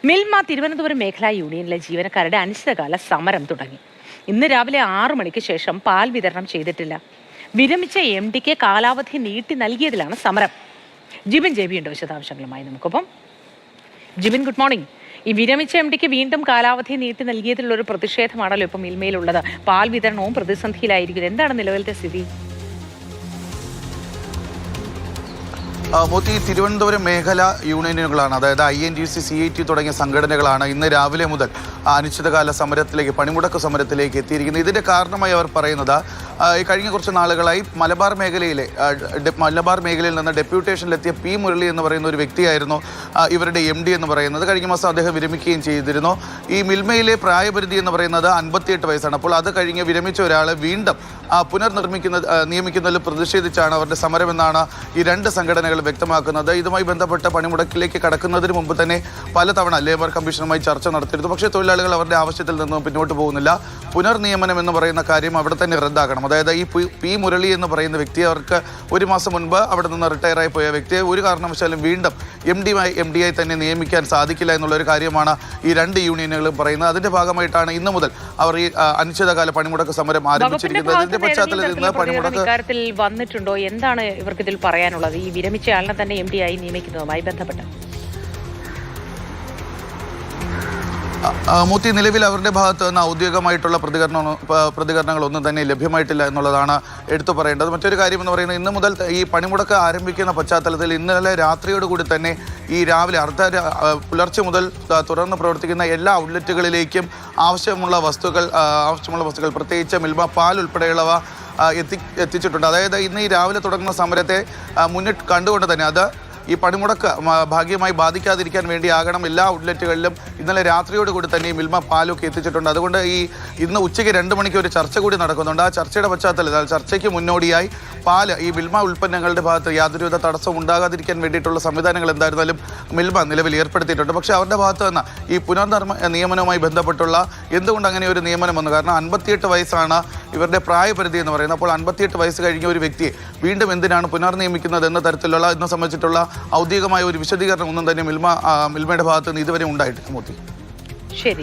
മിൽമ തിരുവനന്തപുരം മേഖലാ യൂണിയനിലെ ജീവനക്കാരുടെ അനിശ്ചിതകാല സമരം തുടങ്ങി. ഇന്ന് രാവിലെ 6 മണിക്ക് ശേഷം പാൽ വിതരണം ചെയ്തിട്ടില്ല. വിരമിച്ച MD-ക്ക് കാലാവധി നീട്ടി നൽകിയതിലാണ് സമരം. ജിബിൻ JB ഉണ്ട് വിശദാംശങ്ങളുമായി നമുക്കൊപ്പം. Jibin, good morning. ഈ വിരമിച്ച MD-ക്ക് വീണ്ടും കാലാവധി നീട്ടി നൽകിയതിലുള്ള ഒരു പ്രതിഷേധമാണല്ലോ ഇപ്പം മിൽമയിലുള്ളത്. പാൽ വിതരണവും പ്രതിസന്ധിയിലായിരിക്കുന്നത്. എന്താണ് നിലവിലത്തെ സ്ഥിതി? മോത്തി, തിരുവനന്തപുരം മേഖല യൂണിയനുകളാണ്, അതായത് INTUC, CIT തുടങ്ങിയ സംഘടനകളാണ് ഇന്ന് രാവിലെ മുതൽ അനിശ്ചിതകാല സമരത്തിലേക്ക്, പണിമുടക്ക് സമരത്തിലേക്ക് എത്തിയിരിക്കുന്നത്. ഇതിൻ്റെ കാരണമായി അവർ പറയുന്നത് കഴിഞ്ഞ കുറച്ച് നാളുകളായി മലബാർ മേഖലയിൽ നിന്ന് ഡെപ്യൂട്ടേഷനിലെത്തിയ P. മുരളി എന്ന് പറയുന്ന ഒരു വ്യക്തിയായിരുന്നു ഇവരുടെ MD എന്ന് പറയുന്നത്. കഴിഞ്ഞ മാസം അദ്ദേഹം വിരമിക്കുകയും ചെയ്തിരുന്നു. ഈ മിൽമയിലെ പ്രായപരിധി എന്ന് പറയുന്നത് 58 വയസ്സാണ്. അപ്പോൾ അത് കഴിഞ്ഞ് വിരമിച്ച ഒരാളെ വീണ്ടും നിയമിക്കുന്നതിൽ പ്രതിഷേധിച്ചാണ് അവരുടെ സമരമെന്നാണ് ഈ രണ്ട് സംഘടനകൾ വ്യക്തമാക്കുന്നത്. ഇതുമായി ബന്ധപ്പെട്ട പണിമുടക്കിലേക്ക് കടക്കുന്നതിന് മുമ്പ് തന്നെ പലതവണ ലേബർ കമ്മീഷനുമായി ചർച്ച നടത്തിയിരുന്നു. പക്ഷേ തൊഴിലാളികൾ അവരുടെ ആവശ്യത്തിൽ നിന്നും പിന്നോട്ട് പോകുന്നില്ല. പുനർനിയമനം എന്ന് പറയുന്ന കാര്യം അവിടെ തന്നെ റദ്ദാക്കണം. അതായത് ഈ P. മുരളി എന്ന് പറയുന്ന വ്യക്തി, അവർക്ക് ഒരു മാസം മുൻപ് അവിടെ നിന്ന് റിട്ടയറായി പോയ വ്യക്തിയെ ഒരു കാരണവശാലും വീണ്ടും MD ആയി തന്നെ നിയമിക്കാൻ സാധിക്കില്ല എന്നുള്ളൊരു കാര്യമാണ് ഈ രണ്ട് യൂണിയനുകളും പറയുന്നത്. അതിന്റെ ഭാഗമായിട്ടാണ് ഇന്ന് മുതൽ അവർ ഈ അനിശ്ചിതകാല പണിമുടക്ക് സമരം ആരംഭിച്ചിരിക്കുന്നത്. ഇതിന്റെ പശ്ചാത്തലത്തിൽ നിന്ന് പണിമുടക്ക് ഇക്കാര്യത്തിൽ വന്നിട്ടുണ്ടോ? എന്താണ് ഇവർക്ക് ഇതിൽ പറയാനുള്ളത്? ഈ വിരമിച്ച ആളിനെ തന്നെ MD ആയി നിയമിക്കുന്നതുമായി ബന്ധപ്പെട്ട് മൂത്തി, നിലവിൽ അവരുടെ ഭാഗത്ത് നിന്ന് ഔദ്യോഗികമായിട്ടുള്ള പ്രതികരണങ്ങളൊന്നും തന്നെ ലഭ്യമായിട്ടില്ല എന്നുള്ളതാണ് എടുത്തു പറയേണ്ടത്. മറ്റൊരു കാര്യം എന്ന് പറയുന്നത്, ഇന്ന് മുതൽ ഈ പണിമുടക്ക് ആരംഭിക്കുന്ന പശ്ചാത്തലത്തിൽ ഇന്നലെ രാത്രിയോടുകൂടി തന്നെ ഈ രാവിലെ പുലർച്ചെ മുതൽ തുറന്ന് പ്രവർത്തിക്കുന്ന എല്ലാ ഔട്ട്ലെറ്റുകളിലേക്കും ആവശ്യമുള്ള വസ്തുക്കൾ പ്രത്യേകിച്ച് മിൽമ പാൽ ഉൾപ്പെടെയുള്ളവ എത്തിച്ചിട്ടുണ്ട്. അതായത് ഇന്ന് ഈ രാവിലെ തുടങ്ങുന്ന സമരത്തെ മുന്നിട്ട് കണ്ടുകൊണ്ട് തന്നെ അത് ഈ പണിമുടക്ക് ഭാഗ്യമായി ബാധിക്കാതിരിക്കാൻ വേണ്ടിയാകണം എല്ലാ ഔട്ട്ലെറ്റുകളിലും ഇന്നലെ രാത്രിയോടുകൂടി തന്നെ ഈ മിൽമ പാലൊക്കെ എത്തിച്ചിട്ടുണ്ട്. അതുകൊണ്ട് ഇന്ന് ഉച്ചയ്ക്ക് 2 മണിക്ക് ഒരു ചർച്ച കൂടി നടക്കുന്നുണ്ട്. ആ ചർച്ചയുടെ പശ്ചാത്തലത്തിൽ ചർച്ചയ്ക്ക് മുന്നോടിയായി ഈ മിൽമ ഉൽപ്പന്നങ്ങളുടെ ഭാഗത്ത് യാതൊരുവിധ തടസ്സവും ഉണ്ടാകാതിരിക്കാൻ വേണ്ടിയിട്ടുള്ള സംവിധാനങ്ങൾ എന്തായിരുന്നാലും മിൽമ നിലവിൽ ഏർപ്പെടുത്തിയിട്ടുണ്ട്. പക്ഷേ അവരുടെ ഭാഗത്ത് നിന്ന് ഈ നിയമനവുമായി ബന്ധപ്പെട്ടുള്ള എന്തുകൊണ്ട് അങ്ങനെ ഒരു നിയമനം വന്നു? കാരണം 58 വയസ്സാണ് ഇവരുടെ പ്രായപരിധി എന്ന് പറയുന്നത്. അപ്പോൾ 58 വയസ്സ് കഴിഞ്ഞ ഒരു വ്യക്തിയെ വീണ്ടും എന്തിനാണ് പുനർനിയമിക്കുന്നത് എന്ന തരത്തിലുള്ള ഇതിനെ സംബന്ധിച്ചിട്ടുള്ള ഔദ്യോഗികമായ ഒരു വിശദീകരണം ഒന്നും തന്നെ മിൽമയുടെ ഭാഗത്ത് നിന്ന് ഇതുവരെ ഉണ്ടായിട്ടില്ല. മൂർത്തി, ശരി.